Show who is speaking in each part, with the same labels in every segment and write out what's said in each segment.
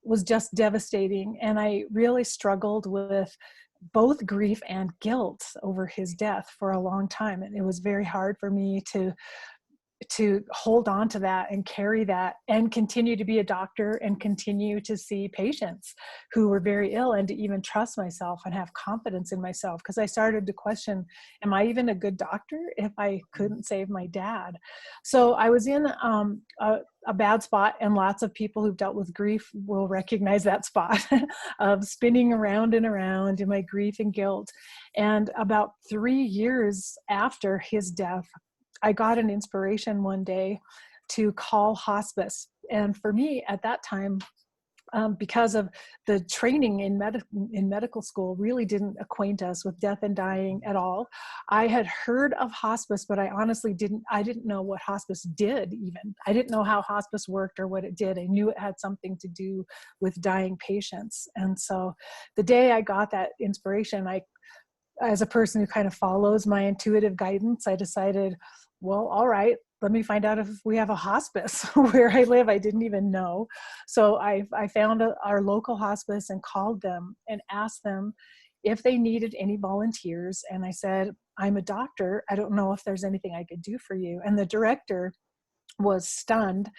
Speaker 1: was just devastating. And I really struggled with both grief and guilt over his death for a long time. And it was very hard for me to hold on to that and carry that and continue to be a doctor and continue to see patients who were very ill, and to even trust myself and have confidence in myself. Because I started to question, am I even a good doctor if I couldn't save my dad? So I was in a bad spot, and lots of people who've dealt with grief will recognize that spot of spinning around and around in my grief and guilt. And about 3 years after his death, I got an inspiration one day to call hospice. And for me at that time, because of the training in medical school really didn't acquaint us with death and dying at all. I had heard of hospice, but I honestly didn't know what hospice did even. I didn't know how hospice worked or what it did. I knew it had something to do with dying patients. And so the day I got that inspiration, as a person who kind of follows my intuitive guidance, I decided, well, all right, let me find out if we have a hospice where I live. I didn't even know. So I found our local hospice and called them and asked them if they needed any volunteers. And I said, I'm a doctor. I don't know if there's anything I could do for you. And the director was stunned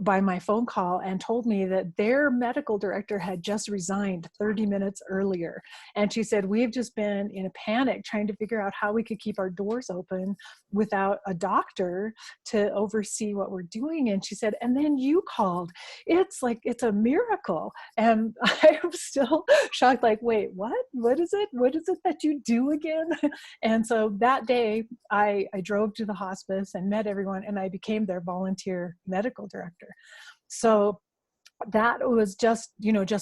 Speaker 1: by my phone call and told me that their medical director had just resigned 30 minutes earlier. And she said, we've just been in a panic trying to figure out how we could keep our doors open without a doctor to oversee what we're doing. And she said, and then you called. It's a miracle. And I'm still shocked, like, wait, what? What is it? What is it that you do again? And so that day I drove to the hospice and met everyone, and I became their volunteer medical director. So that was just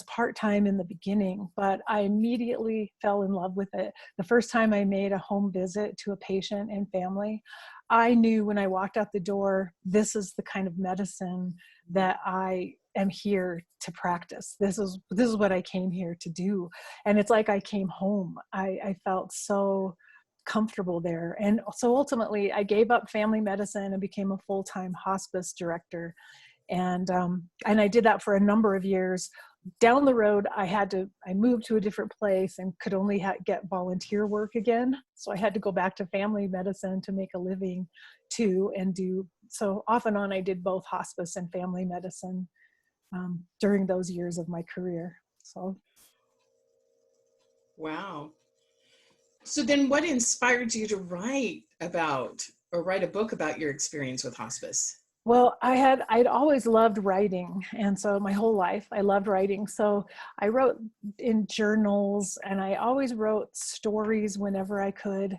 Speaker 1: part-time in the beginning, but I immediately fell in love with it. The first time I made a home visit to a patient and family, I knew when I walked out the door, this is the kind of medicine that I am here to practice. This is what I came here to do. And it's like I came home. I felt so comfortable there. And so ultimately I gave up family medicine and became a full-time hospice director. And I did that for a number of years. Down the road, I moved to a different place and could only get volunteer work again. So I had to go back to family medicine to make a living too, so off and on I did both hospice and family medicine during those years of my career. So.
Speaker 2: Wow. So then what inspired you to write a book about your experience with hospice?
Speaker 1: Well, I'd always loved writing. And so my whole life I loved writing. So I wrote in journals, and I always wrote stories whenever I could,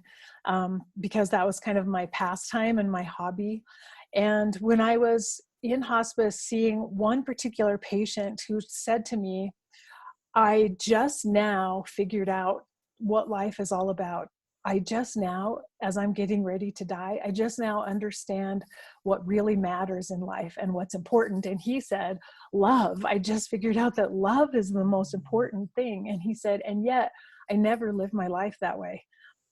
Speaker 1: because that was kind of my pastime and my hobby. And when I was in hospice seeing one particular patient who said to me, I just now figured out what life is all about. I just now, as I'm getting ready to die, I just now understand what really matters in life and what's important. And he said, love. I just figured out that love is the most important thing. And he said, and yet I never lived my life that way.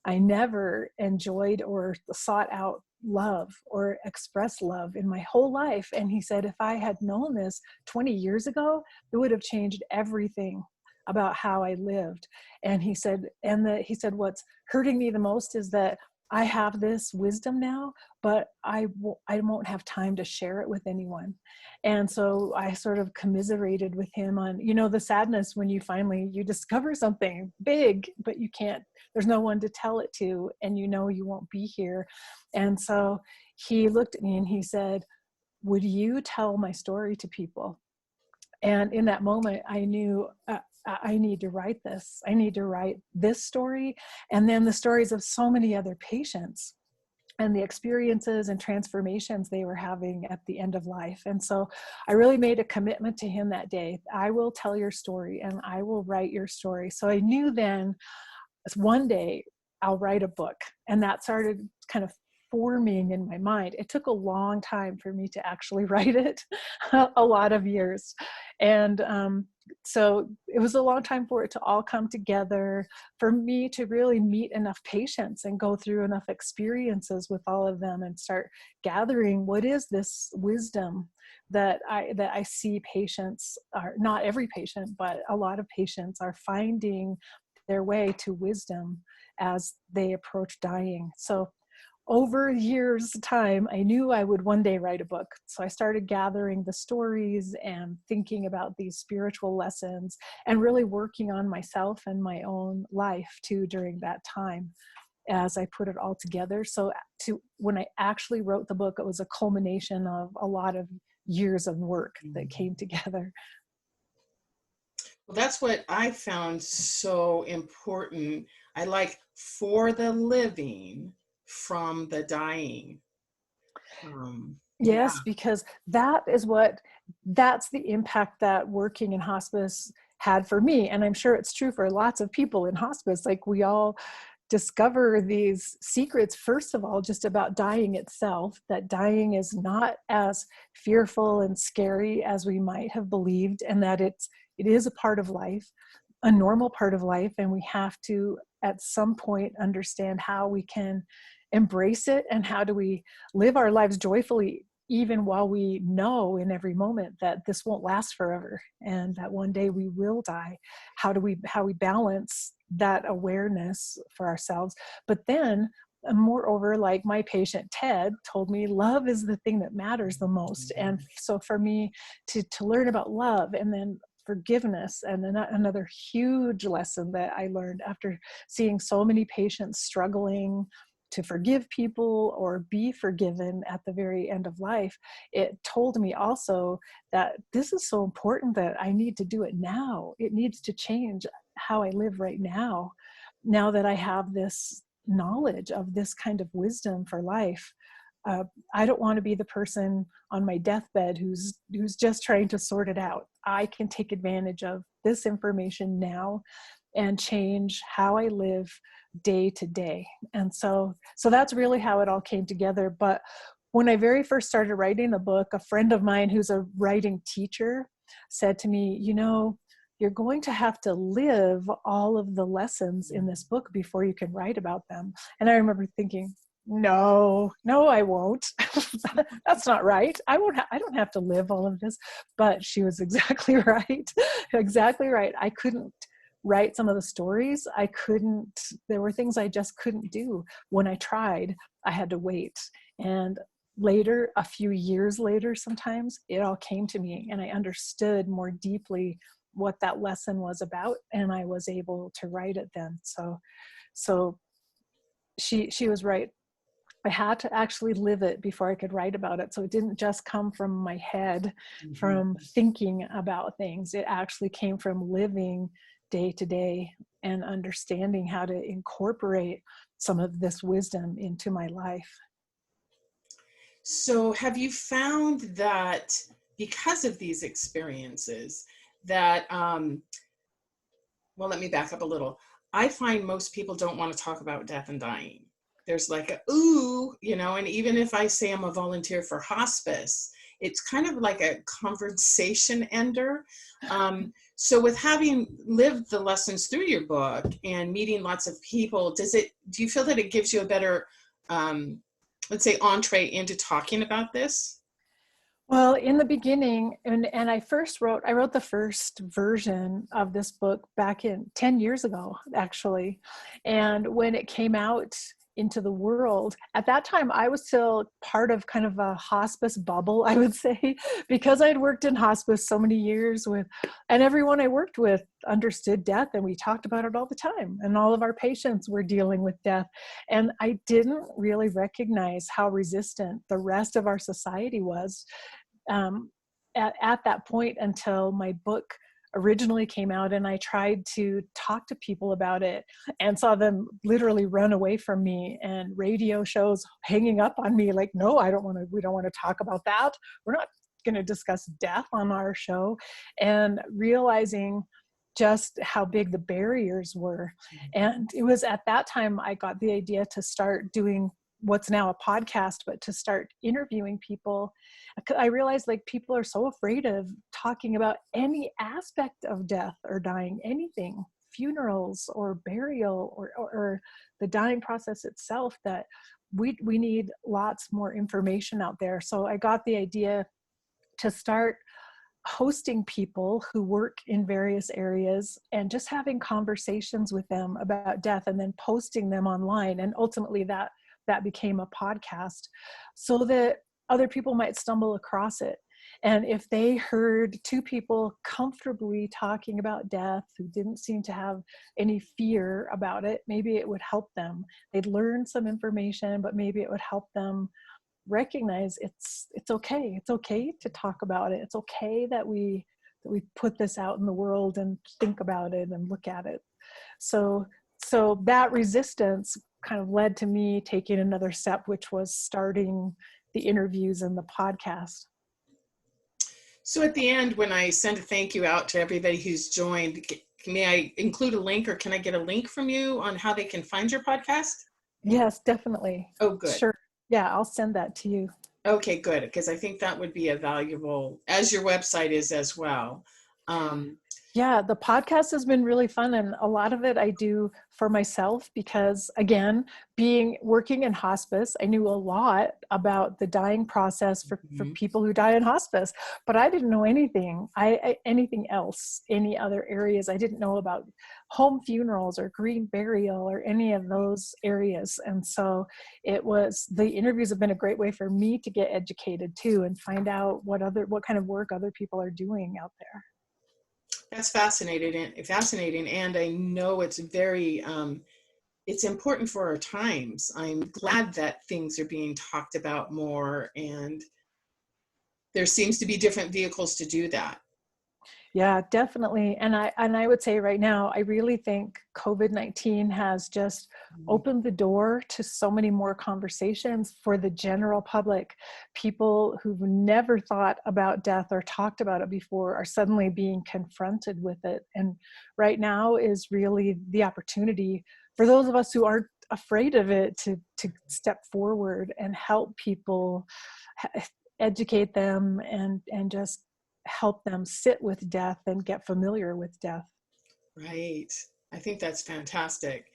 Speaker 1: I never enjoyed or sought out love or expressed love in my whole life. And he said, if I had known this 20 years ago, it would have changed everything about how I lived. And he said, what's hurting me the most is that I have this wisdom now, but I won't have time to share it with anyone. And so I sort of commiserated with him on, the sadness when you discover something big, but there's no one to tell it to, and you won't be here. And so he looked at me and he said, would you tell my story to people? And in that moment, I knew I need to write this. I need to write this story, and then the stories of so many other patients and the experiences and transformations they were having at the end of life. And so I really made a commitment to him that day. I will tell your story and I will write your story. So I knew then one day I'll write a book. And that started kind of forming in my mind. It took a long time for me to actually write it, a lot of years. And so it was a long time for it to all come together, for me to really meet enough patients and go through enough experiences with all of them and start gathering what is this wisdom that I see patients are, not every patient, but a lot of patients are finding their way to wisdom as they approach dying. So over years' time, I knew I would one day write a book. So I started gathering the stories and thinking about these spiritual lessons and really working on myself and my own life too during that time as I put it all together. So when I actually wrote the book, it was a culmination of a lot of years of work that came together.
Speaker 2: Well, that's what I found so important. I like for the living from the dying. Yeah.
Speaker 1: Yes, because that's the impact that working in hospice had for me. And I'm sure it's true for lots of people in hospice. Like, we all discover these secrets, first of all, just about dying itself, that dying is not as fearful and scary as we might have believed, and that it is a part of life, a normal part of life, and we have to at some point understand how we can embrace it and how do we live our lives joyfully, even while we know in every moment that this won't last forever and that one day we will die. How we balance that awareness for ourselves. But then moreover, like my patient Ted told me, love is the thing that matters the most. And so for me to learn about love, and then forgiveness, and then another huge lesson that I learned after seeing so many patients struggling to forgive people or be forgiven at the very end of life, it told me also that this is so important that I need to do it now. It needs to change how I live right now that I have this knowledge of this kind of wisdom for life. I don't want to be the person on my deathbed who's just trying to sort it out. I can take advantage of this information now and change how I live day to day. And so that's really how it all came together. But when I very first started writing the book, a friend of mine who's a writing teacher said to me, you're going to have to live all of the lessons in this book before you can write about them. And I remember thinking, no, I won't. That's not right. I don't have to live all of this. But she was exactly right. Exactly right. I couldn't write some of the stories. There were things I just couldn't do. When I tried, I had to wait. And later, a few years later, sometimes it all came to me and I understood more deeply what that lesson was about, and I was able to write it then. So she was right. I had to actually live it before I could write about it. So it didn't just come from my head, from thinking about things. It actually came from living day to day and understanding how to incorporate some of this wisdom into my life.
Speaker 2: So have you found that because of these experiences that, well, let me back up a little. I find most people don't want to talk about death and dying. There's like a, ooh, and even if I say I'm a volunteer for hospice, it's kind of like a conversation ender. So with having lived the lessons through your book and meeting lots of people, do you feel that it gives you a better, let's say, entree into talking about this?
Speaker 1: Well, in the beginning, and I wrote the first version of this book back in 10 years ago, actually. And when it came out into the world, at that time, I was still part of kind of a hospice bubble, I would say, because I'd worked in hospice so many years and everyone I worked with understood death, and we talked about it all the time. And all of our patients were dealing with death. And I didn't really recognize how resistant the rest of our society was at that point until my book originally came out, and I tried to talk to people about it and saw them literally run away from me, and radio shows hanging up on me like, no, we don't want to talk about that. We're not going to discuss death on our show. And realizing just how big the barriers were. And it was at that time I got the idea to start doing what's now a podcast, but to start interviewing people. I realized like people are so afraid of talking about any aspect of death or dying, anything, funerals or burial or the dying process itself, that we need lots more information out there. So I got the idea to start hosting people who work in various areas and just having conversations with them about death and then posting them online. And ultimately that became a podcast so that other people might stumble across it. And if they heard two people comfortably talking about death who didn't seem to have any fear about it, maybe it would help them. They'd learn some information, but maybe it would help them recognize it's okay. It's okay to talk about it. It's okay that we put this out in the world and think about it and look at it. So that resistance kind of led to me taking another step, which was starting the interviews and the podcast.
Speaker 2: So at the end, when I send a thank you out to everybody who's joined, may I include a link, or can I get a link from you on how they can find your podcast?
Speaker 1: Yes, definitely.
Speaker 2: Oh, good.
Speaker 1: Sure. Yeah, I'll send that to you.
Speaker 2: Okay, good. Because I think that would be a valuable, as your website is as well.
Speaker 1: Yeah, the podcast has been really fun, and a lot of it I do for myself because, again, working in hospice, I knew a lot about the dying process for people who die in hospice, but I didn't know anything else, any other areas. I didn't know about home funerals or green burial or any of those areas. And so the interviews have been a great way for me to get educated too and find out what kind of work other people are doing out there.
Speaker 2: That's fascinating. And I know it's very, it's important for our times. I'm glad that things are being talked about more, and there seems to be different vehicles to do that.
Speaker 1: Yeah, definitely. And I would say right now, I really think COVID-19 has just opened the door to so many more conversations for the general public. People who've never thought about death or talked about it before are suddenly being confronted with it. And right now is really the opportunity for those of us who aren't afraid of it to step forward and help people, educate them, and just help them sit with death and get familiar with death.
Speaker 2: Right. I think that's fantastic.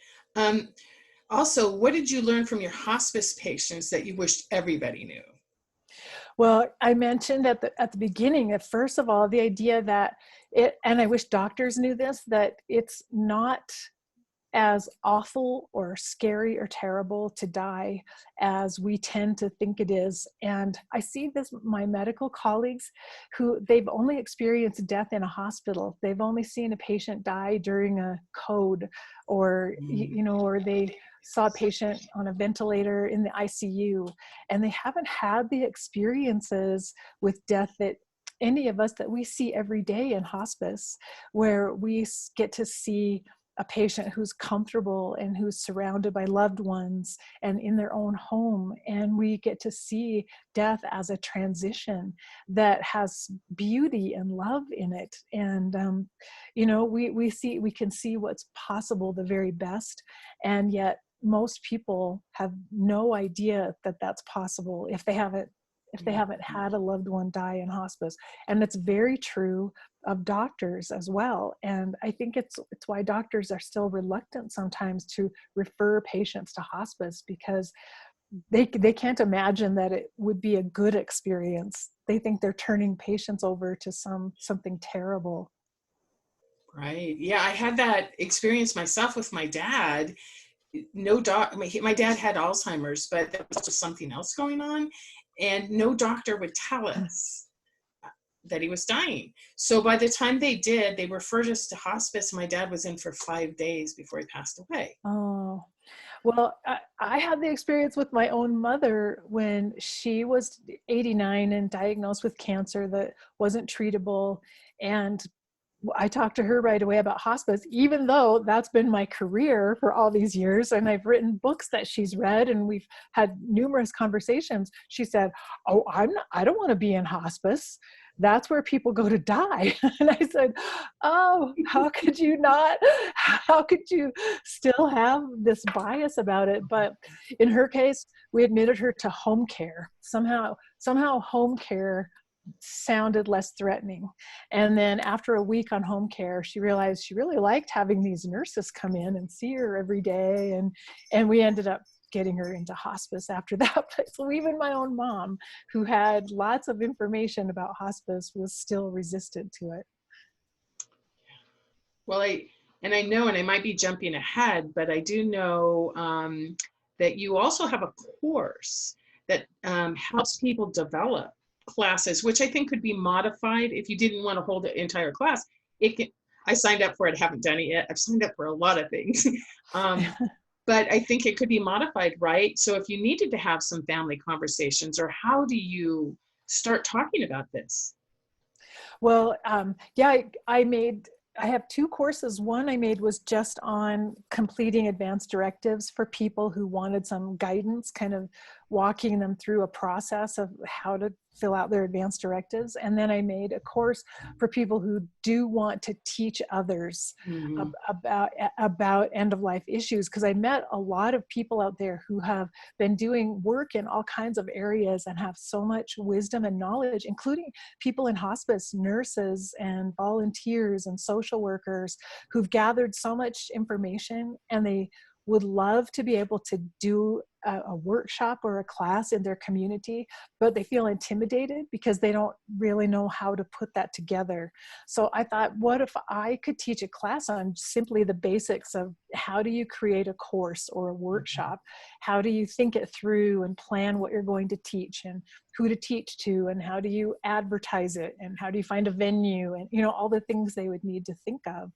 Speaker 2: Also, what did you learn from your hospice patients that you wished everybody knew?
Speaker 1: Well, I mentioned at the beginning that, first of all, the idea that and I wish doctors knew this, that it's not as awful or scary or terrible to die as we tend to think it is. And I see this, my medical colleagues who they've only experienced death in a hospital. They've only seen a patient die during a code, or, or they saw a patient on a ventilator in the ICU, and they haven't had the experiences with death that any of us that we see every day in hospice, where we get to see a patient who's comfortable and who's surrounded by loved ones and in their own home. And we get to see death as a transition that has beauty and love in it. And, we can see what's possible the very best. And yet most people have no idea that that's possible if they haven't had a loved one die in hospice. And it's very true of doctors as well. And I think it's why doctors are still reluctant sometimes to refer patients to hospice, because they can't imagine that it would be a good experience. They think they're turning patients over to something terrible.
Speaker 2: Right. Yeah, I had that experience myself with my dad. My dad had Alzheimer's, but there was also something else going on, and no doctor would tell us that he was dying. So by the time they referred us to hospice. My dad was in for 5 days before he passed away.
Speaker 1: Oh, well, I had the experience with my own mother when she was 89 and diagnosed with cancer that wasn't treatable. And I talked to her right away about hospice, even though that's been my career for all these years. And I've written books that she's read, and we've had numerous conversations. She said, "Oh, I don't want to be in hospice. that's where people go to die. And I said, oh, how could you not? How could you still have this bias about it? But in her case, we admitted her to home care. Somehow home care sounded less threatening. And then after a week on home care, she realized she really liked having these nurses come in and see her every day. And we ended up getting her into hospice after that. But so even my own mom, who had lots of information about hospice, was still resistant to it.
Speaker 2: Well, I know, and I might be jumping ahead, but I do know that you also have a course that helps people develop classes, which I think could be modified if you didn't want to hold an entire class. It can. I signed up for it, haven't done it yet. I've signed up for a lot of things. But I think it could be modified, right? So if you needed to have some family conversations, or how do you start talking about this?
Speaker 1: Well, yeah, I have two courses. One I made was just on completing advanced directives for people who wanted some guidance, kind of walking them through a process of how to fill out their advanced directives. And then I made a course for people who do want to teach others
Speaker 2: Mm-hmm.
Speaker 1: about end of life issues, because I met a lot of people out there who have been doing work in all kinds of areas and have so much wisdom and knowledge, including people in hospice, nurses and volunteers and social workers, who've gathered so much information, and they would love to be able to do a workshop or a class in their community, but they feel intimidated because they don't really know how to put that together. So I thought, what if I could teach a class on simply the basics of how do you create a course or a workshop? How do you think it through and plan what you're going to teach, and who to teach to, and how do you advertise it, and how do you find a venue, and all the things they would need to think of.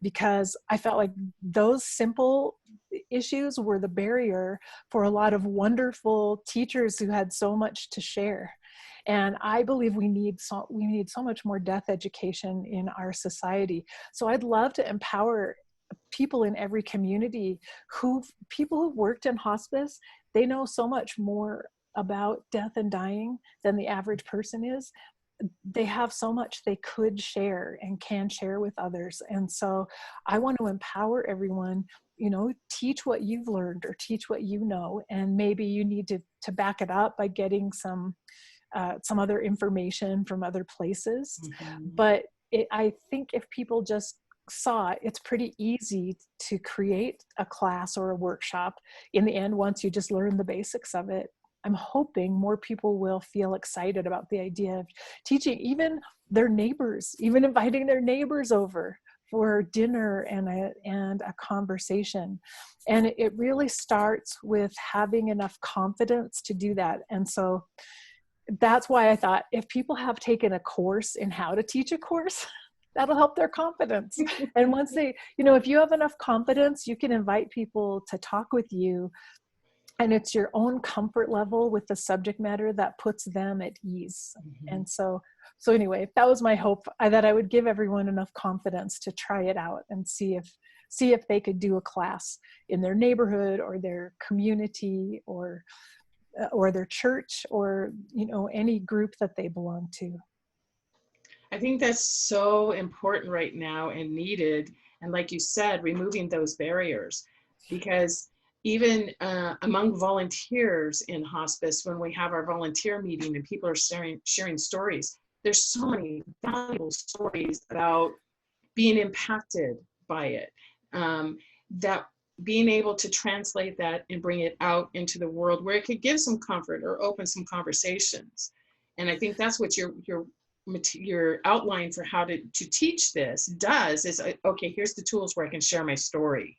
Speaker 1: Because I felt like those simple issues were the barrier for a lot of wonderful teachers who had so much to share. And I believe we need so much more death education in our society. So I'd love to empower people in every community people who've worked in hospice. They know so much more about death and dying than the average person is. They have so much they could share and can share with others. And so I want to empower everyone, teach what you've learned or teach what you know. And maybe you need to back it up by getting some other information from other places.
Speaker 2: Mm-hmm.
Speaker 1: But I think if people just saw it, it's pretty easy to create a class or a workshop in the end once you just learn the basics of it. I'm hoping more people will feel excited about the idea of teaching even their neighbors, even inviting their neighbors over for dinner and a conversation. And it really starts with having enough confidence to do that. And so that's why I thought, if people have taken a course in how to teach a course, that'll help their confidence. And once they, if you have enough confidence, you can invite people to talk with you. And it's your own comfort level with the subject matter that puts them at ease.
Speaker 2: Mm-hmm.
Speaker 1: And so anyway, that was my hope, that I would give everyone enough confidence to try it out and see if they could do a class in their neighborhood or their community or their church or, any group that they belong to.
Speaker 2: I think that's so important right now and needed. And like you said, removing those barriers, because even among volunteers in hospice, when we have our volunteer meeting and people are sharing stories, there's so many valuable stories about being impacted by it, that being able to translate that and bring it out into the world where it could give some comfort or open some conversations. And I think that's what your outline for how to teach this does is, okay, here's the tools where I can share my story.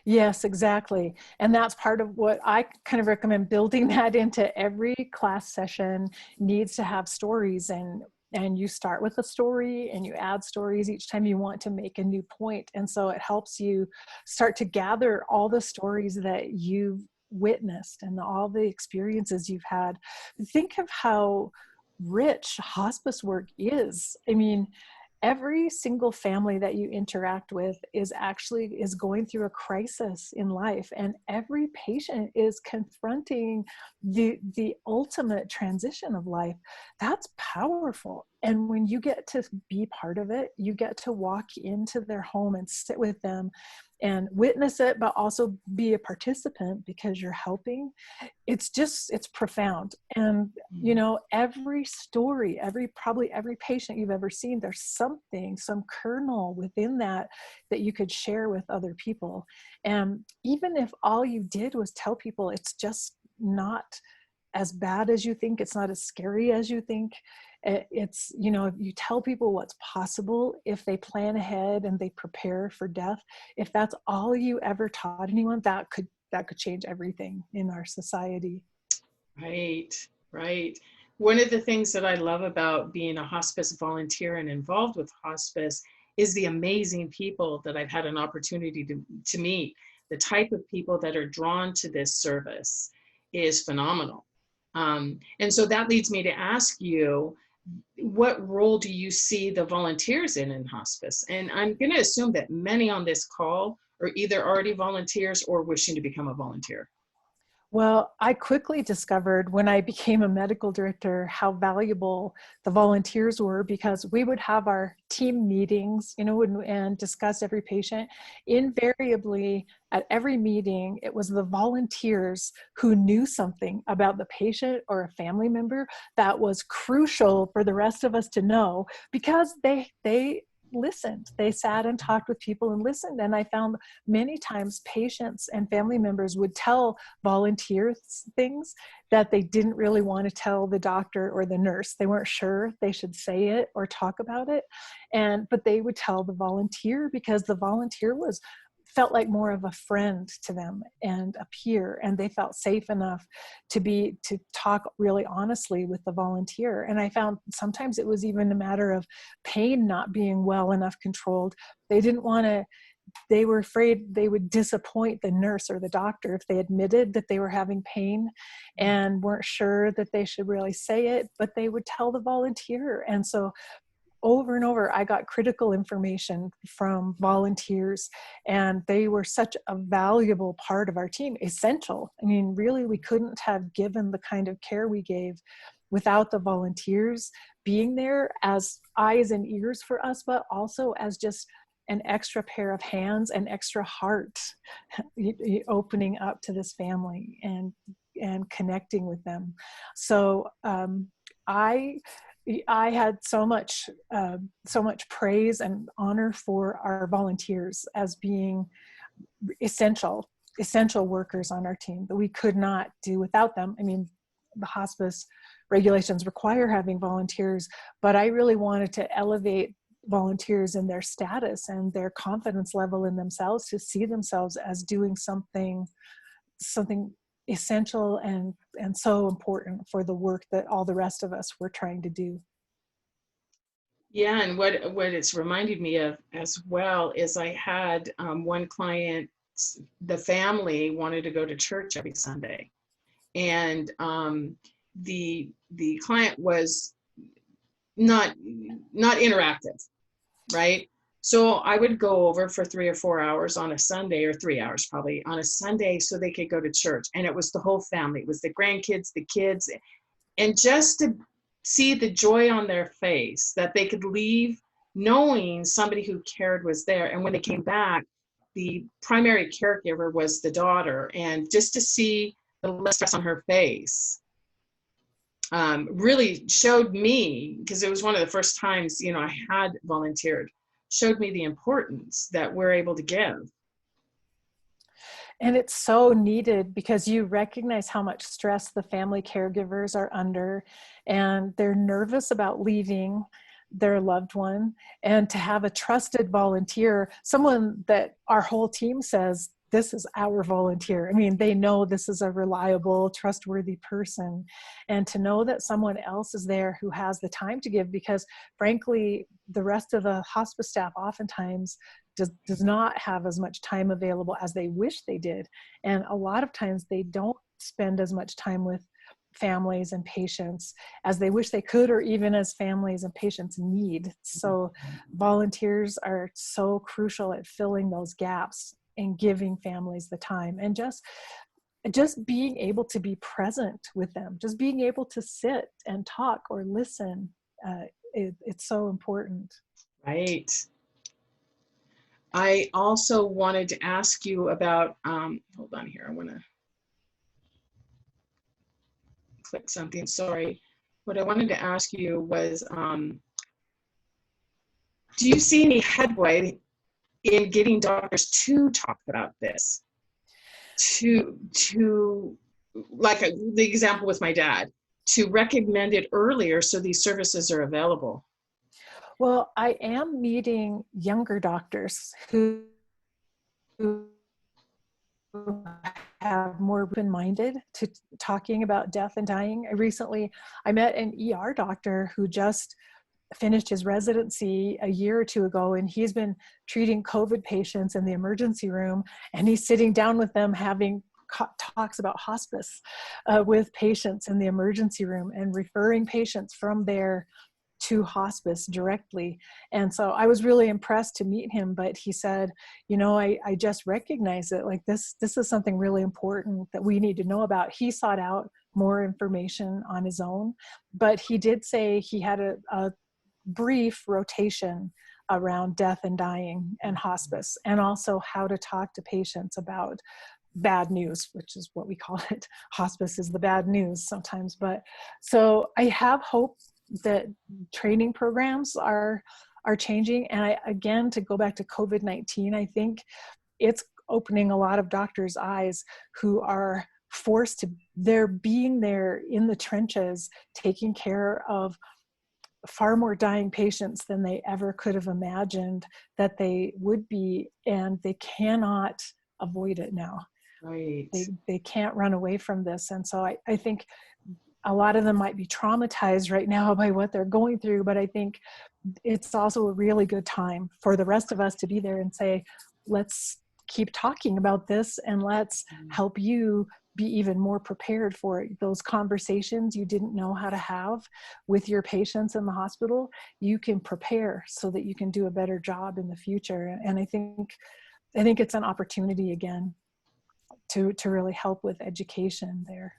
Speaker 1: Yes, exactly. And that's part of what I kind of recommend, building that into every class session. Needs to have stories, and you start with a story and you add stories each time you want to make a new point. And so it helps you start to gather all the stories that you've witnessed and all the experiences you've had. Think of how rich hospice work is. I mean, every single family that you interact with is going through a crisis in life, and every patient is confronting the ultimate transition of life. That's powerful. And when you get to be part of it, you get to walk into their home and sit with them and witness it, but also be a participant because you're helping. It's profound. And you
Speaker 2: Mm.
Speaker 1: know, every story, probably every patient you've ever seen, there's something, some kernel within that that you could share with other people. And even if all you did was tell people it's just not as bad as you think, it's not as scary as you think, it's, you know, if you tell people what's possible if they plan ahead and they prepare for death, if that's all you ever taught anyone, that could change everything in our society.
Speaker 2: Right, right. One of the things that I love about being a hospice volunteer and involved with hospice is the amazing people that I've had an opportunity to meet. The type of people that are drawn to this service is phenomenal. And so that leads me to ask you, what role do you see the volunteers in hospice? And I'm going to assume that many on this call are either already volunteers or wishing to become a volunteer.
Speaker 1: Well, I quickly discovered when I became a medical director how valuable the volunteers were, because we would have our team meetings, you know, and discuss every patient. Invariably, at every meeting, it was the volunteers who knew something about the patient or a family member that was crucial for the rest of us to know, because they listened. They sat and talked with people and listened. And I found many times patients and family members would tell volunteers things that they didn't really want to tell the doctor or the nurse. They weren't sure they should say it or talk about it. But they would tell the volunteer, because the volunteer felt like more of a friend to them and a peer, and they felt safe enough to talk really honestly with the volunteer. And I found sometimes it was even a matter of pain not being well enough controlled. They were afraid they would disappoint the nurse or the doctor if they admitted that they were having pain and weren't sure that they should really say it, but they would tell the volunteer. And so over and over, I got critical information from volunteers, and they were such a valuable part of our team, essential. I mean, really, we couldn't have given the kind of care we gave without the volunteers being there as eyes and ears for us, but also as just an extra pair of hands and extra heart opening up to this family and connecting with them. So I I had so much praise and honor for our volunteers as being essential workers on our team that we could not do without them. I mean, the hospice regulations require having volunteers, but I really wanted to elevate volunteers in their status and their confidence level in themselves, to see themselves as doing something essential and so important for the work that all the rest of us were trying to do.
Speaker 2: Yeah, and what it's reminded me of as well is I had one client, the family wanted to go to church every Sunday, and the client was not interactive, right? So I would go over for 3 or 4 hours on a Sunday, or 3 hours probably on a Sunday, so they could go to church. And it was the whole family. It was the grandkids, the kids, and just to see the joy on their face that they could leave knowing somebody who cared was there. And when they came back, the primary caregiver was the daughter, and just to see the less stress on her face really showed me, because it was one of the first times, you know, I had volunteered, showed me the importance that we're able to give.
Speaker 1: And it's so needed, because you recognize how much stress the family caregivers are under, and they're nervous about leaving their loved one. And to have a trusted volunteer, someone that our whole team says, this is our volunteer. I mean, they know this is a reliable, trustworthy person. And to know that someone else is there who has the time to give, because frankly, the rest of the hospice staff oftentimes does not have as much time available as they wish they did. And a lot of times they don't spend as much time with families and patients as they wish they could, or even as families and patients need. So volunteers are so crucial at filling those gaps and giving families the time, and just being able to be present with them, just being able to sit and talk or listen it's so important.
Speaker 2: Right. I also wanted to ask you about, hold on here, I want to click something, sorry. What I wanted to ask you was, do you see any headway in getting doctors to talk about this? To like the example with my dad, to recommend it earlier so these services are available?
Speaker 1: Well, I am meeting younger doctors who have more open-minded to talking about death and dying. Recently, I met an ER doctor who just finished his residency a year or two ago, and he's been treating COVID patients in the emergency room, and he's sitting down with them having talks about hospice with patients in the emergency room and referring patients from there to hospice directly. And so I was really impressed to meet him, but he said, I just recognize it, like this is something really important that we need to know about. He sought out more information on his own, but he did say he had a brief rotation around death and dying and hospice, and also how to talk to patients about bad news, which is what we call it. Hospice is the bad news sometimes. But so I have hope that training programs are changing. And again, to go back to COVID-19, I think it's opening a lot of doctors' eyes who are forced to, they're being there in the trenches, taking care of far more dying patients than they ever could have imagined that they would be, and they cannot avoid it now.
Speaker 2: Right.
Speaker 1: They can't run away from this. And so I think a lot of them might be traumatized right now by what they're going through, but I think it's also a really good time for the rest of us to be there and say, let's keep talking about this, and let's help you be even more prepared for those conversations you didn't know how to have with your patients in the hospital. You can prepare so that you can do a better job in the future. And I think it's an opportunity again to really help with education there.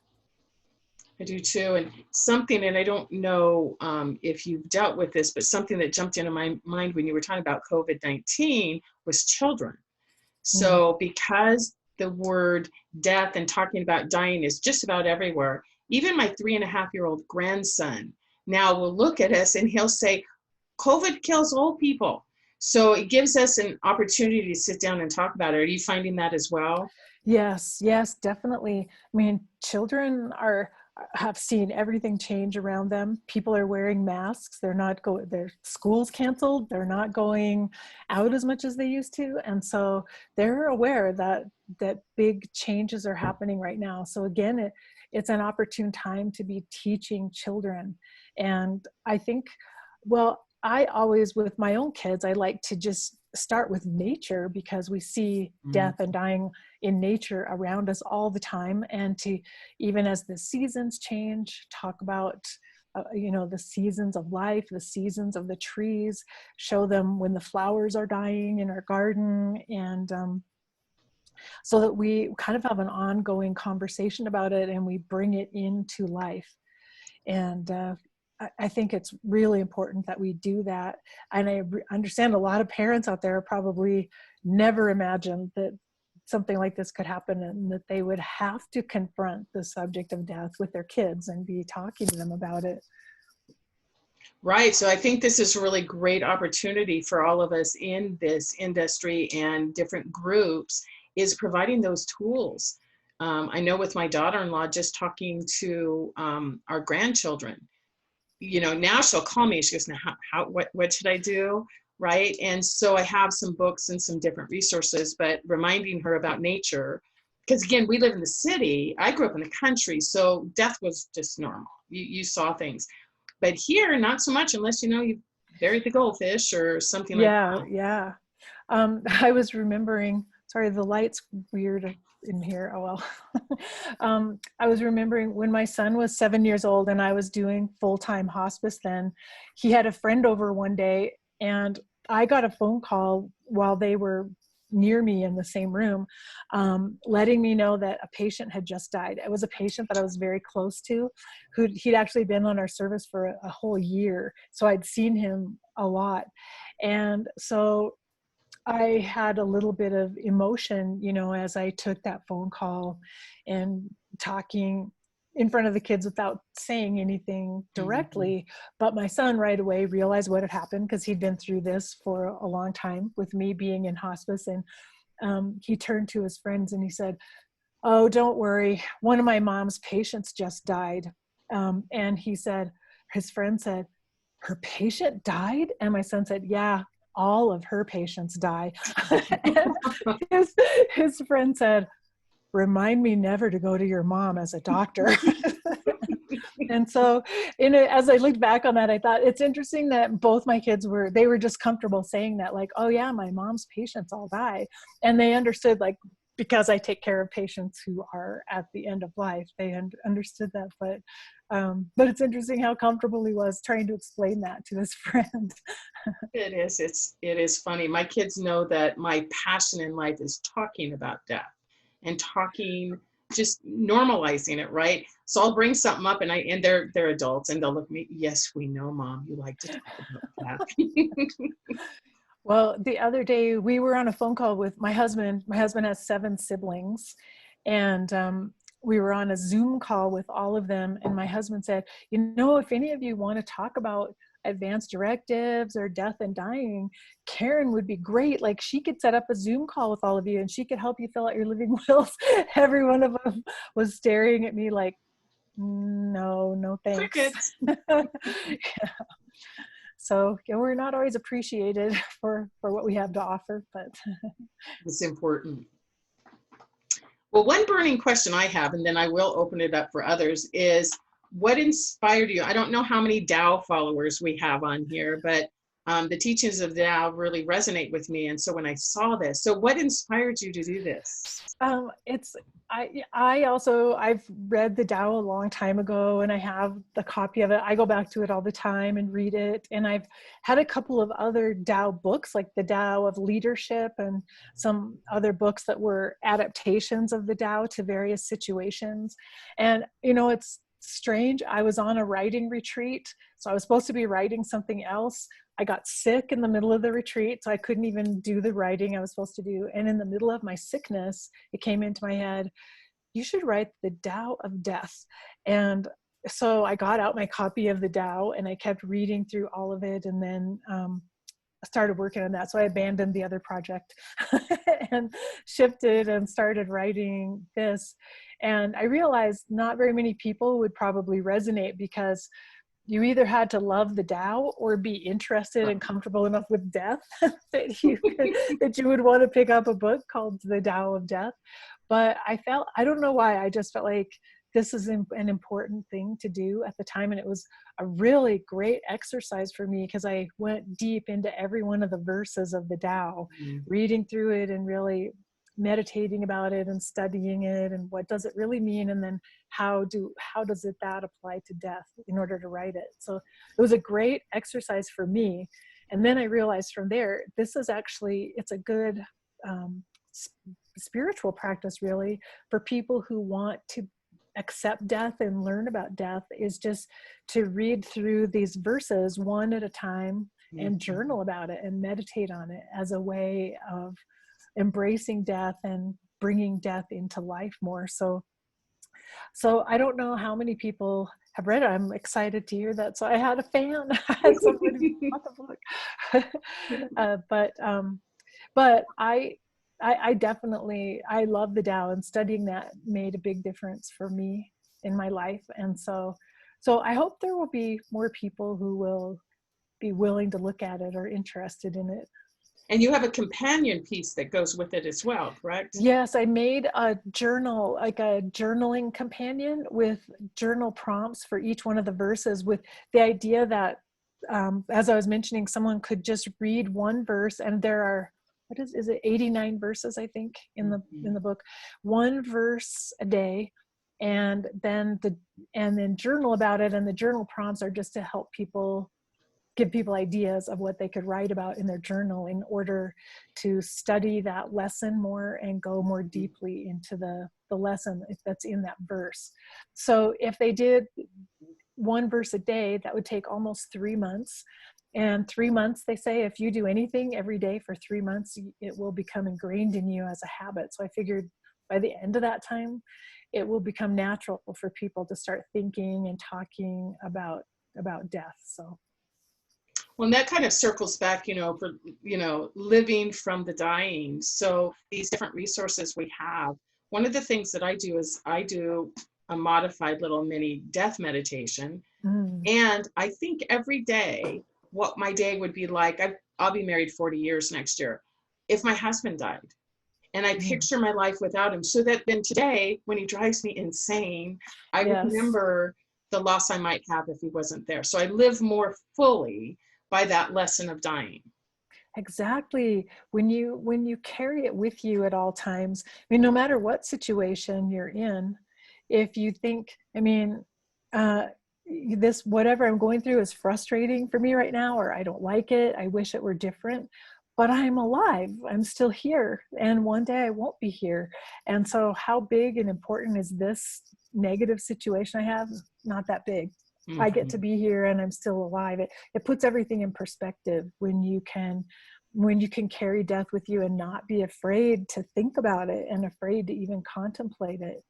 Speaker 2: I do too. And something, and I don't know if you've dealt with this, but something that jumped into my mind when you were talking about COVID-19 was children. So because the word death and talking about dying is just about everywhere, even my 3.5-year-old grandson now will look at us and he'll say, COVID kills old people. So it gives us an opportunity to sit down and talk about it. Are you finding that as well?
Speaker 1: Yes, definitely. I mean, children have seen everything change around them. People are wearing masks. They're not going, their school's canceled. They're not going out as much as they used to. And so they're aware that big changes are happening right now. So again, it's an opportune time to be teaching children. And I think, well, I always, with my own kids, I like to just start with nature, because we see death and dying in nature around us all the time. And to, even as the seasons change, talk about the seasons of life, the seasons of the trees, show them when the flowers are dying in our garden, and so that we kind of have an ongoing conversation about it and we bring it into life. And I think it's really important that we do that. And I understand a lot of parents out there probably never imagined that something like this could happen, and that they would have to confront the subject of death with their kids and be talking to them about it.
Speaker 2: Right. So I think this is a really great opportunity for all of us in this industry and different groups, is providing those tools. I know with my daughter-in-law, just talking to our grandchildren, now she'll call me. She goes, now, what should I do? Right. And so I have some books and some different resources, but reminding her about nature, because again, we live in the city. I grew up in the country, so death was just normal. You saw things, but here, not so much, unless, you buried the goldfish or something like that.
Speaker 1: Yeah. I was remembering, sorry, the light's weird in here. Oh, well. I was remembering when my son was 7 years old and I was doing full-time hospice then, he had a friend over one day, and I got a phone call while they were near me in the same room, letting me know that a patient had just died. It was a patient that I was very close to, he'd actually been on our service for a whole year. So I'd seen him a lot. And so I had a little bit of emotion, as I took that phone call and talking in front of the kids without saying anything
Speaker 2: Mm-hmm.
Speaker 1: directly. But my son right away realized what had happened, because he'd been through this for a long time with me being in hospice. And he turned to his friends and he said, "Oh, don't worry. One of my mom's patients just died." And he said, his friend said, "Her patient died?" And my son said, "Yeah, all of her patients die." And his, his friend said, "Remind me never to go to your mom as a doctor." And so as I looked back on that, I thought it's interesting that both my kids they were just comfortable saying that, like, "Oh yeah, my mom's patients all die." And they understood, like, because I take care of patients who are at the end of life, they understood that. But it's interesting how comfortable he was trying to explain that to his friend.
Speaker 2: It is. It is funny. My kids know that my passion in life is talking about death and talking, just normalizing it, right? So I'll bring something up, and they're adults, and they'll look at me. Yes, we know, Mom, you like to talk about death.
Speaker 1: Well, the other day we were on a phone call with my husband. My husband has 7 siblings, and we were on a Zoom call with all of them. And my husband said, "If any of you want to talk about advanced directives or death and dying, Karen would be great. Like, she could set up a Zoom call with all of you and she could help you fill out your living wills." Every one of them was staring at me like, "No, no, thanks."
Speaker 2: Crickets.
Speaker 1: So we're not always appreciated for what we have to offer, but
Speaker 2: It's important. Well, one burning question I have, and then I will open it up for others, is what inspired you? I don't know how many Dow followers we have on here, but the teachings of Dow really resonate with me. And so when I saw this, so what inspired you to do this?
Speaker 1: it's I've read the Tao a long time ago, and I have the copy of it. I go back to it all the time and read it. And I've had a couple of other Tao books, like the Tao of Leadership, and some other books that were adaptations of the Tao to various situations. And it's strange. I was on a writing retreat, so I was supposed to be writing something else. I got sick in the middle of the retreat, so I couldn't even do the writing I was supposed to do. And in the middle of my sickness, it came into my head, "You should write the Dow of Death." And so I got out my copy of the Dow and I kept reading through all of it. And then I started working on that. So I abandoned the other project and shifted and started writing this. And I realized not very many people would probably resonate, because you either had to love the Tao or be interested and comfortable enough with death that you would want to pick up a book called The Dow of Death. But I don't know why, I just felt like this is an important thing to do at the time. And it was a really great exercise for me, because I went deep into every one of the verses of the Tao,
Speaker 2: Mhm.
Speaker 1: reading through it and really meditating about it and studying it, and what does it really mean, and then how does that apply to death in order to write it. So it was a great exercise for me. And then I realized from there, it's a good um, spiritual practice, really, for people who want to accept death and learn about death, is just to read through these verses one at a time and
Speaker 2: Mhm.
Speaker 1: journal about it and meditate on it as a way of embracing death and bringing death into life more. So I don't know how many people have read it. I'm excited to hear that. So I had a fan. I had someone who bought the book. But I definitely, I love the Tao, and studying that made a big difference for me in my life. And so I hope there will be more people who will be willing to look at it or interested in it.
Speaker 2: And you have a companion piece that goes with it as well, correct?
Speaker 1: Yes, I made a journal, like a journaling companion with journal prompts for each one of the verses, with the idea that, as I was mentioning, someone could just read one verse, and there are, is it 89 verses, I think, in
Speaker 2: Mhm.
Speaker 1: the book, one verse a day, and then journal about it. And the journal prompts are just to help people give people ideas of what they could write about in their journal in order to study that lesson more and go more deeply into the lesson that's in that verse. So if they did one verse a day, that would take almost 3 months. And 3 months, they say, if you do anything every day for 3 months, it will become ingrained in you as a habit. So I figured by the end of that time, it will become natural for people to start thinking and talking about death. So
Speaker 2: Well, and that kind of circles back, for, living from the dying. So these different resources we have, one of the things that I do is I do a modified little mini death meditation.
Speaker 1: mm,
Speaker 2: And I think every day what my day would be like. I'll be married 40 years next year. If my husband died, and I
Speaker 1: mm,
Speaker 2: picture my life without him, so that then today, when he drives me insane, I
Speaker 1: yes.
Speaker 2: remember the loss I might have if he wasn't there. So I live more fully by that lesson of dying.
Speaker 1: Exactly. When you carry it with you at all times, I mean, no matter what situation you're in, if you think, I mean, uh, this whatever I'm going through is frustrating for me right now, or I don't like it. I wish it were different, but I'm alive. I'm still here, and one day I won't be here. And so, how big and important is this negative situation I have? Not that big. I get to
Speaker 2: Mhm.
Speaker 1: be here, and I'm still alive. It puts everything in perspective when you can carry death with you and not be afraid to think about it and afraid to even contemplate it.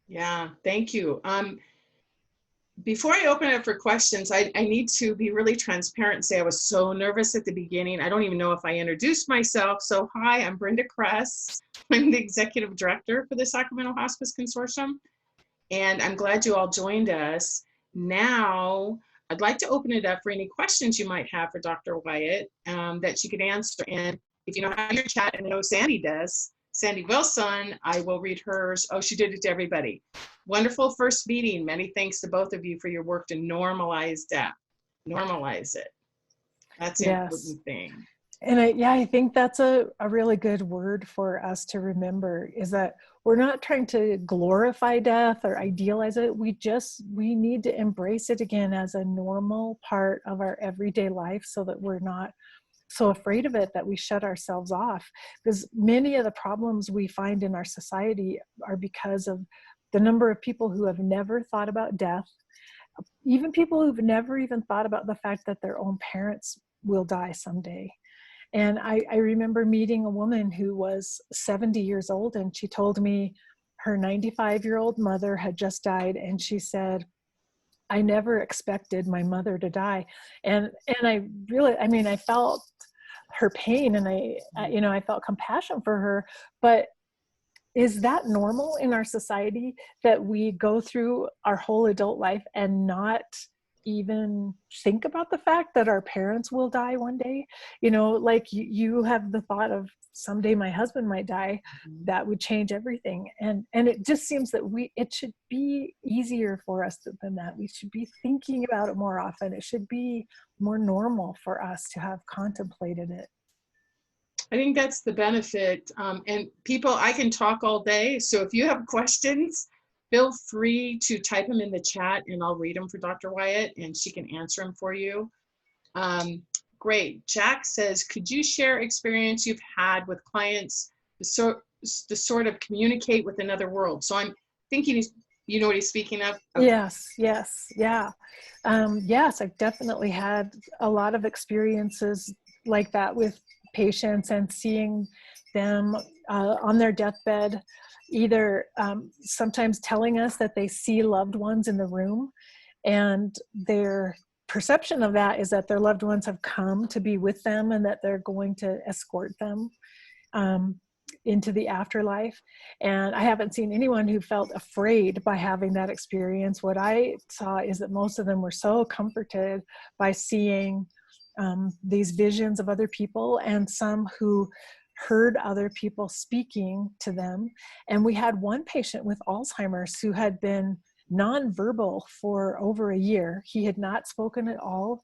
Speaker 2: Yeah, thank you. Before I open it up for questions, I need to be really transparent and say I was so nervous at the beginning. I don't even know if I introduced myself. So hi, I'm Brenda Kress. I'm the executive director for the Sacramento Hospice Consortium. And I'm glad you all joined us. Now, I'd like to open it up for any questions you might have for Dr. Wyatt that she could answer. And if you know how your chat, and I know Sandy does, Sandy Wilson, I will read hers. Oh, she did it to everybody. Wonderful first meeting. Many thanks to both of you for your work to normalize death. Normalize it. That's the
Speaker 1: Yes.
Speaker 2: important thing.
Speaker 1: And I think that's a really good word for us to remember, is that we're not trying to glorify death or idealize it. We need to embrace it again as a normal part of our everyday life, so that we're not so afraid of it that we shut ourselves off. Because many of the problems we find in our society are because of the number of people who have never thought about death, even people who've never even thought about the fact that their own parents will die someday. And I remember meeting a woman who was 70 years old, and she told me her 95-year-old mother had just died, and she said, I never expected my mother to die. And I really, I mean, I felt her pain, and I felt compassion for her. But is that normal in our society, that we go through our whole adult life and not even think about the fact that our parents will die one day? Like you have the thought of, someday my husband might die.
Speaker 2: Mhm.
Speaker 1: That would change everything. And it just seems that it should be easier for us than that. We should be thinking about it more often. It should be more normal for us to have contemplated it.
Speaker 2: I think that's the benefit. And people, I can talk all day. So if you have questions, feel free to type them in the chat, and I'll read them for Dr. Wyatt and she can answer them for you. Great. Jack says, could you share experience you've had with clients to sort of communicate with another world? So I'm thinking, you know what he's speaking of? Okay.
Speaker 1: Yes, yeah. Yes, I've definitely had a lot of experiences like that with patients, and seeing them on their deathbed, either sometimes telling us that they see loved ones in the room, and their perception of that is that their loved ones have come to be with them, and that they're going to escort them um, into the afterlife. And I haven't seen anyone who felt afraid by having that experience. What I saw is that most of them were so comforted by seeing these visions of other people, and some who heard other people speaking to them. And we had one patient with Alzheimer's who had been nonverbal for over a year. He had not spoken at all.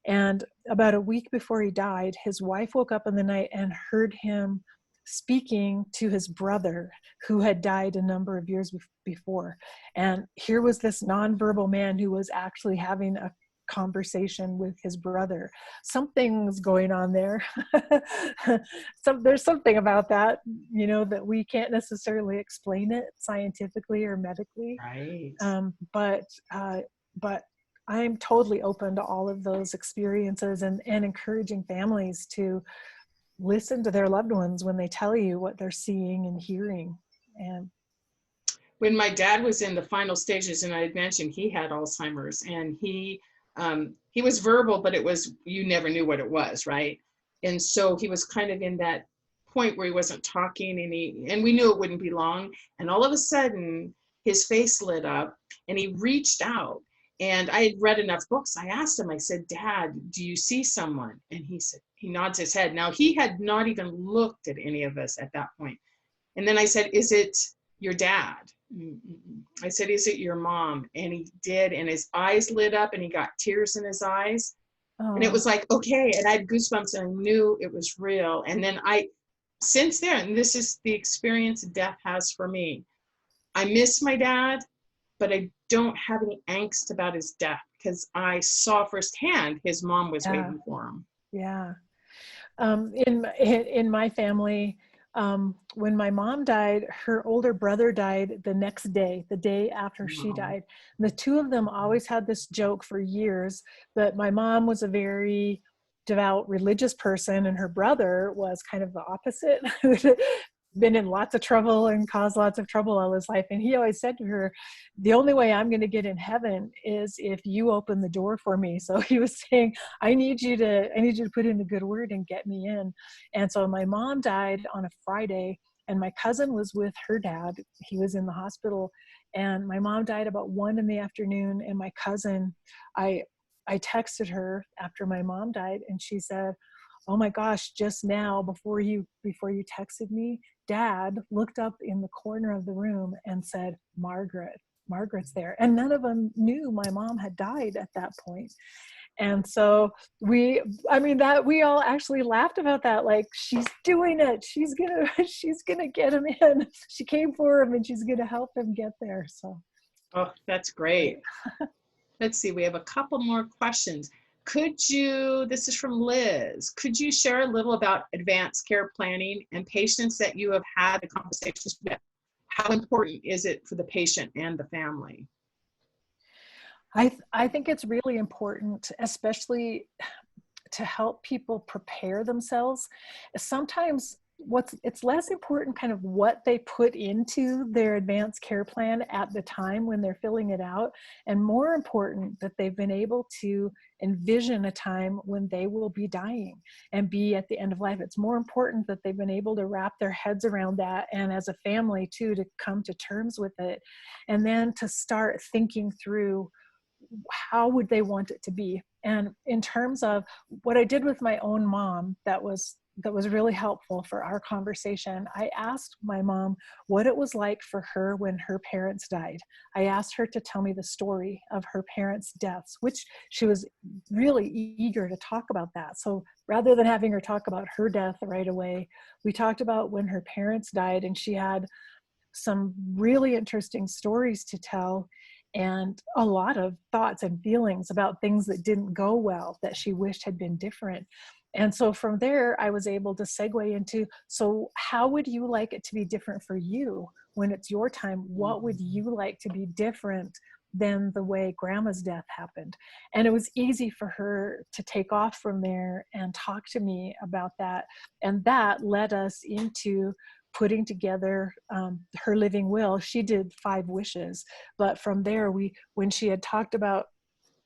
Speaker 1: And about a week before he died, his wife woke up in the night and heard him speaking to his brother, who had died a number of years before. And here was this nonverbal man who was actually having conversation with his brother. Something's going on there. There's something about that, that we can't necessarily explain it scientifically or medically.
Speaker 2: Right.
Speaker 1: But I'm totally open to all of those experiences, and encouraging families to listen to their loved ones when they tell you what they're seeing and hearing. And
Speaker 2: when my dad was in the final stages, and I had mentioned he had Alzheimer's, and he was verbal, but it was, you never knew what it was, right? And so he was kind of in that point where he wasn't talking, and we knew it wouldn't be long. And all of a sudden, his face lit up, and he reached out. And I had read enough books. I asked him, I said, "Dad, do you see someone?" And he said, he nods his head. Now, he had not even looked at any of us at that point. And then I said, "Is it your dad?" I said, "Is it your mom?" And he did, and his eyes lit up, and he got tears in his eyes. And it
Speaker 1: oh,
Speaker 2: was like, okay, and I had goosebumps, and I knew it was real. And then since then, and this is the experience death has for me, I miss my dad, but I don't have any angst about his death, because I saw firsthand his mom was
Speaker 1: yeah,
Speaker 2: waiting for him.
Speaker 1: yeah. In my family, when my mom died, her older brother died the next day, the day after she
Speaker 2: Wow.
Speaker 1: died. And the two of them always had this joke for years, that my mom was a very devout religious person and her brother was kind of the opposite. Been in lots of trouble and caused lots of trouble all his life. And he always said to her, "The only way I'm going to get in heaven is if you open the door for me." So he was saying, I need you to put in a good word and get me in. And so my mom died on a Friday, and my cousin was with her dad. He was in the hospital, and my mom died about 1 p.m. And my cousin, I texted her after my mom died, and she said, "Oh my gosh, just now before you texted me, Dad looked up in the corner of the room and said, Margaret's there." And none of them knew my mom had died at that point. And so we all actually laughed about that. Like, she's doing it. She's gonna get him in. She came for him, and she's gonna help him get there. So
Speaker 2: Oh, that's
Speaker 1: great.
Speaker 2: great. Let's see, we have a couple more questions. This is from Liz, could you share a little about advanced care planning and patients that you have had the conversations with? How important is it for the patient and the family?
Speaker 1: I think it's really important, especially to help people prepare themselves. Sometimes it's less important kind of what they put into their advanced care plan at the time when they're filling it out, and more important that they've been able to envision a time when they will be dying and be at the end of life. It's more important that they've been able to wrap their heads around that, and as a family too, to come to terms with it, and then to start thinking through how would they want it to be. And in terms of what I did with my own mom, that was really helpful for our conversation. I asked my mom what it was like for her when her parents died. I asked her to tell me the story of her parents' deaths, which she was really eager to talk about that. So rather than having her talk about her death right away, we talked about when her parents died, and she had some really interesting stories to tell, and a lot of thoughts and feelings about things that didn't go well that she wished had been different. And so from there, I was able to segue into, so how would you like it to be different for you when it's your time? What would you like to be different than the way grandma's death happened? And it was easy for her to take off from there and talk to me about that. And that led us into putting together her living will. She did 5 wishes, but from there, when she had talked about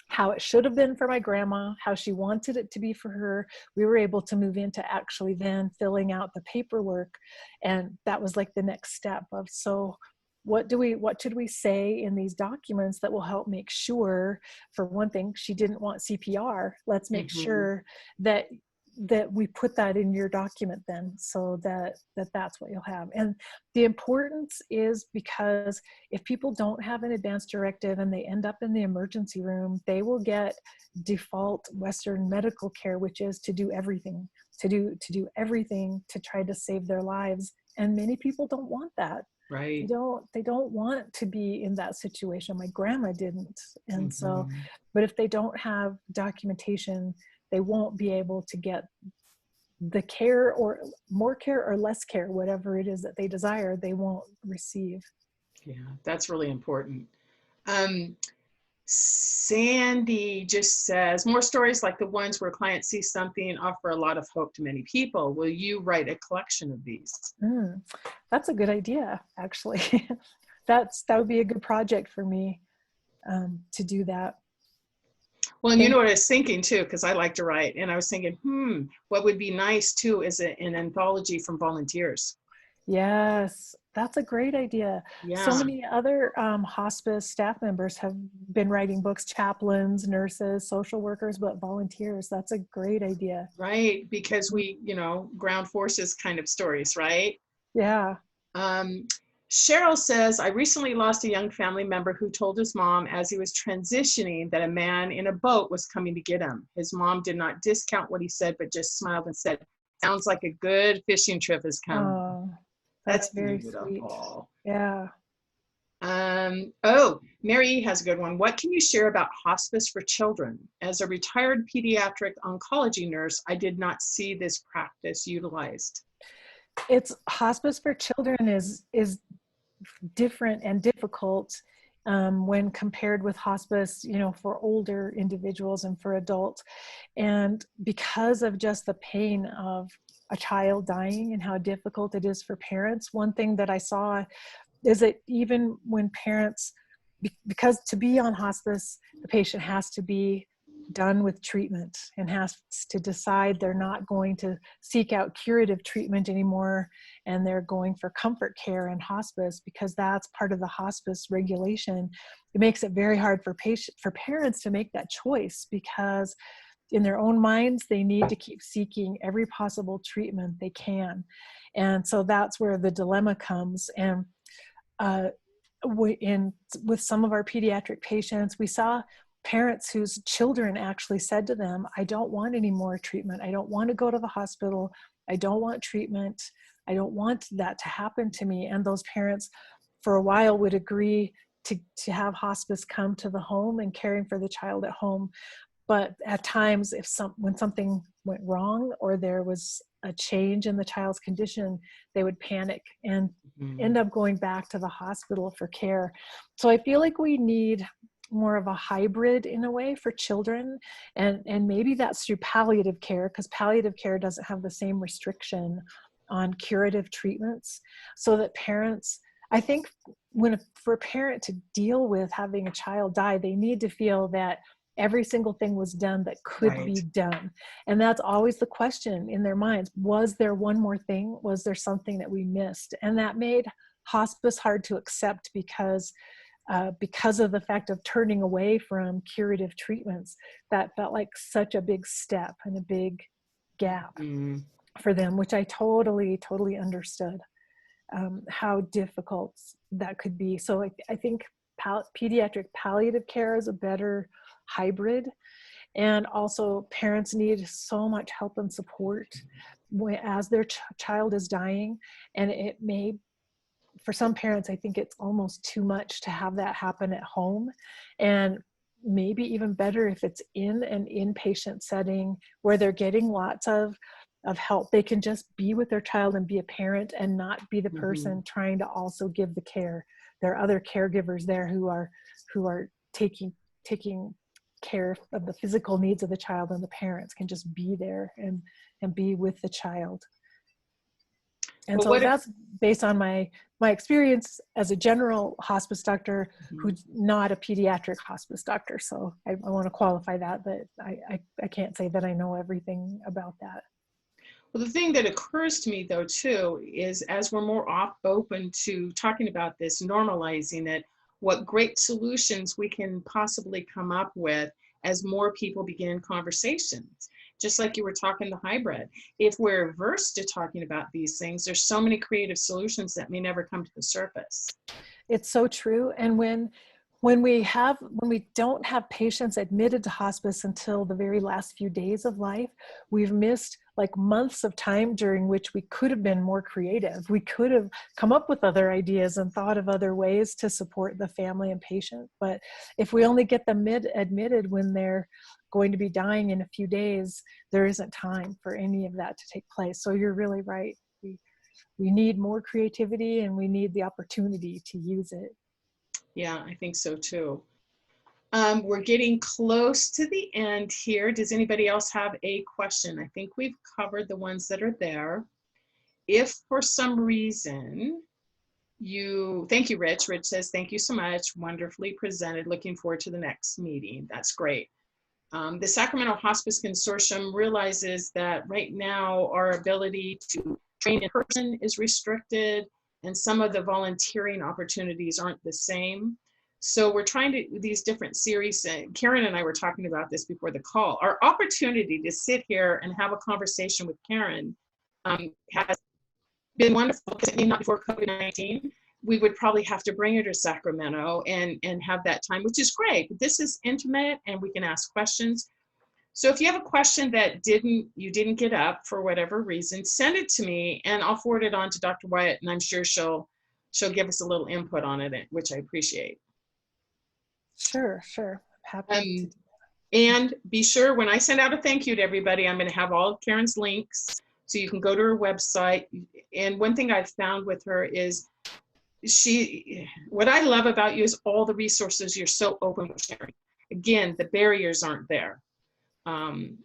Speaker 1: how it should have been for my grandma, how she wanted it to be for her, we were able to move into actually then filling out the paperwork. And that was like the next step of, so what should we say in these documents that will help make sure, for one thing, she didn't want CPR. Let's make
Speaker 2: Mm-hmm.
Speaker 1: sure that we put that in your document then, so that's what you'll have. And the importance is because if people don't have an advance directive and they end up in the emergency room, they will get default Western medical care, which is to do everything, to do everything to try to save their lives. And many people don't want that.
Speaker 2: Right.
Speaker 1: They don't want to be in that situation. My grandma didn't. And so,
Speaker 2: Hmm.
Speaker 1: but if they don't have documentation, they won't be able to get the care, or more care or less care, whatever it is that they desire, they won't receive.
Speaker 2: Yeah, that's really important. Um, Sandy just says, more stories like the ones where clients see something offer a lot of hope to many people. Will you write a collection of these?
Speaker 1: Mm, that's a good idea, actually. That would be a good project for me, to do that.
Speaker 2: Well, and you
Speaker 1: Thank
Speaker 2: know what I was thinking too, because I like to write, and I was thinking, what would be nice too is an anthology from volunteers.
Speaker 1: Yes, that's a great idea. So
Speaker 2: Yeah,
Speaker 1: many other hospice staff members have been writing books, chaplains, nurses, social workers, but volunteers. That's a great idea.
Speaker 2: right. Because ground forces kind of stories, right?
Speaker 1: Yeah.
Speaker 2: Um, Cheryl says, I recently lost a young family member who told his mom as he was transitioning that a man in a boat was coming to get him. His mom did not discount what he said, but just smiled and said, sounds like a good fishing trip is coming.
Speaker 1: Oh, that's
Speaker 2: That's
Speaker 1: very sweet.
Speaker 2: beautiful.
Speaker 1: Yeah.
Speaker 2: Oh, Mary E. has a good one. What can you share about hospice for children? As a retired pediatric oncology nurse, I did not see this practice utilized.
Speaker 1: It's hospice for children is different and difficult, when compared with hospice, for older individuals and for adults. And because of just the pain of a child dying and how difficult it is for parents, one thing that I saw is that even when parents, because to be on hospice, the patient has to be done with treatment and has to decide they're not going to seek out curative treatment anymore, and they're going for comfort care and hospice because that's part of the hospice regulation. It makes it very hard for parents to make that choice, because in their own minds they need to keep seeking every possible treatment they can. And so that's where the dilemma comes. And uh, with some of our pediatric patients, we saw parents whose children actually said to them, I don't want any more treatment. I don't want to go to the hospital. I don't want treatment. I don't want that to happen to me. And those parents for a while would agree to have hospice come to the home and caring for the child at home. But at times, when something went wrong or there was a change in the child's condition, they would panic and
Speaker 2: Mhm.
Speaker 1: end up going back to the hospital for care. So I feel like we need more of a hybrid in a way for children, and maybe that's through palliative care, because palliative care doesn't have the same restriction on curative treatments. So that parents, I think, for a parent to deal with having a child die, they need to feel that every single thing was done that could
Speaker 2: Right.
Speaker 1: be done. And that's always the question in their minds. Was there one more thing? Was there something that we missed? And that made hospice hard to accept, because of the fact of turning away from curative treatments. That felt like such a big step and a big gap
Speaker 2: Mm.
Speaker 1: for them, which I totally understood, how difficult that could be. So I think pediatric palliative care is a better hybrid. And also parents need so much help and support as their child is dying. And it may, for some parents, I think it's almost too much to have that happen at home. And maybe even better if it's in an inpatient setting where they're getting lots of help. They can just be with their child and be a parent and not be the
Speaker 2: Mhm.
Speaker 1: person trying to also give the care. There are other caregivers there who are taking care of the physical needs of the child, and the parents can just be there and be with the child. And
Speaker 2: Well,
Speaker 1: so
Speaker 2: what if,
Speaker 1: that's based on my experience as a general hospice doctor
Speaker 2: mhm.
Speaker 1: who's not a pediatric hospice doctor. So I want to qualify that, but I can't say that I know everything about that.
Speaker 2: Well, the thing that occurs to me though too is as we're more open to talking about this, normalizing it, what great solutions we can possibly come up with as more people begin conversations. Just like you were talking the hybrid. If we're averse to talking about these things, there's so many creative solutions that may never come to the surface.
Speaker 1: It's so true. And when we don't have patients admitted to hospice until the very last few days of life, we've missed like months of time during which we could have been more creative. We could have come up with other ideas and thought of other ways to support the family and patient. But if we only get them admitted when they're going to be dying in a few days, there isn't time for any of that to take place. So you're really right. We need more creativity, and we need the opportunity to use it.
Speaker 2: Yeah, I think so too. We're getting close to the end here. Does anybody else have a question? I think we've covered the ones that are there. If for some reason thank you, Rich. Rich says, thank you so much. Wonderfully presented. Looking forward to the next meeting. That's great. The Sacramento Hospice Consortium realizes that right now our ability to train in person is restricted, and some of the volunteering opportunities aren't the same. So we're trying to, these different series, and Karen and I were talking about this before the call, our opportunity to sit here and have a conversation with Karen has been wonderful, because not before COVID-19, we would probably have to bring her to Sacramento and have that time, which is great. But this is intimate, and we can ask questions. So if you have a question that you didn't get up for whatever reason, send it to me, and I'll forward it on to Dr. Wyatt, and I'm sure she'll give us a little input on it, which I appreciate.
Speaker 1: Sure. Happy to.
Speaker 2: And be sure, when I send out a thank you to everybody, I'm going to have all of Karen's links, so you can go to her website. And one thing I've found with her is what I love about you is all the resources you're so open with sharing. Again, the barriers aren't there.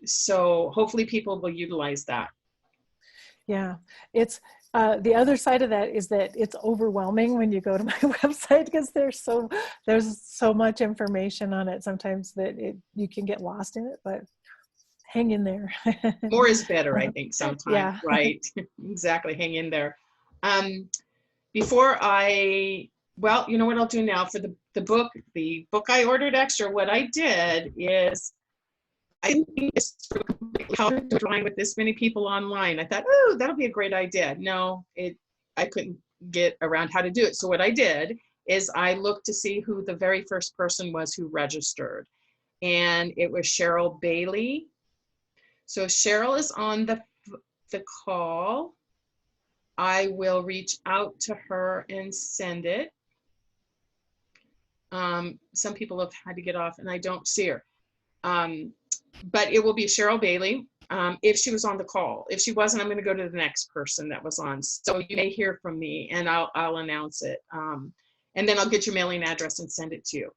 Speaker 2: So hopefully people will utilize that.
Speaker 1: Yeah, it's the other side of that is that it's overwhelming when you go to my website, because there's so much information on it sometimes that you can get lost in it, but hang in there.
Speaker 2: More is better, I think, sometimes.
Speaker 1: Yeah.
Speaker 2: Right? Exactly. Hang in there. Well, you know what I'll do now for the book I ordered extra. What I did is, I didn't think this how to drawing with this many people online. I thought, oh, that'll be a great idea. No, I couldn't get around how to do it. So what I did is I looked to see who the very first person was who registered, and it was Cheryl Bailey. So Cheryl is on the call. I will reach out to her and send it. Some people have had to get off and I don't see her. But it will be Cheryl Bailey if she was on the call. If she wasn't, I'm going to go to the next person that was on. So you may hear from me, and I'll announce it. And then I'll get your mailing address and send it to you.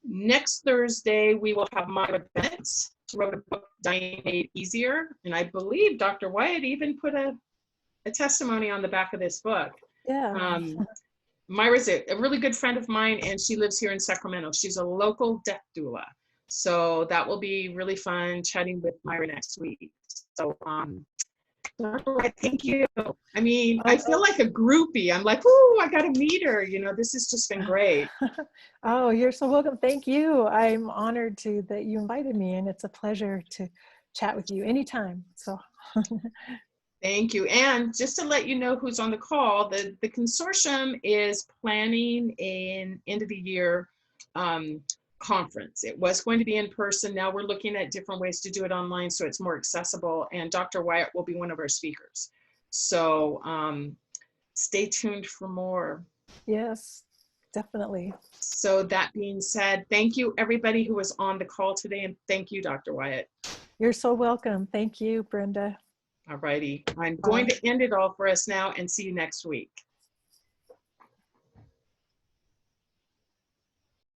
Speaker 2: Next Thursday, we will have Myra Bennett. She wrote a book, Dying Made Easier. And I believe Dr. Wyatt even put a testimony on the back of this book.
Speaker 1: Yeah.
Speaker 2: Myra's a really good friend of mine, and she lives here in Sacramento. She's a local death doula. So that will be really fun chatting with Myra next week. So thank you. I mean, I feel like a groupie. I'm like, ooh, I got to meet her. You know, this has just been great.
Speaker 1: Oh, you're so welcome. Thank you. I'm honored that you invited me, and it's a pleasure to chat with you anytime. So
Speaker 2: thank you. And just to let you know who's on the call, the consortium is planning an end of the year conference. It was going to be in person. Now we're looking at different ways to do it online so it's more accessible, and Dr. Wyatt will be one of our speakers. So stay tuned for more.
Speaker 1: Yes, definitely.
Speaker 2: So that being said, thank you everybody who was on the call today, and thank you, Dr. Wyatt.
Speaker 1: You're so welcome. Thank you, Brenda.
Speaker 2: All righty. I'm going to end it all for us now, and see you next week.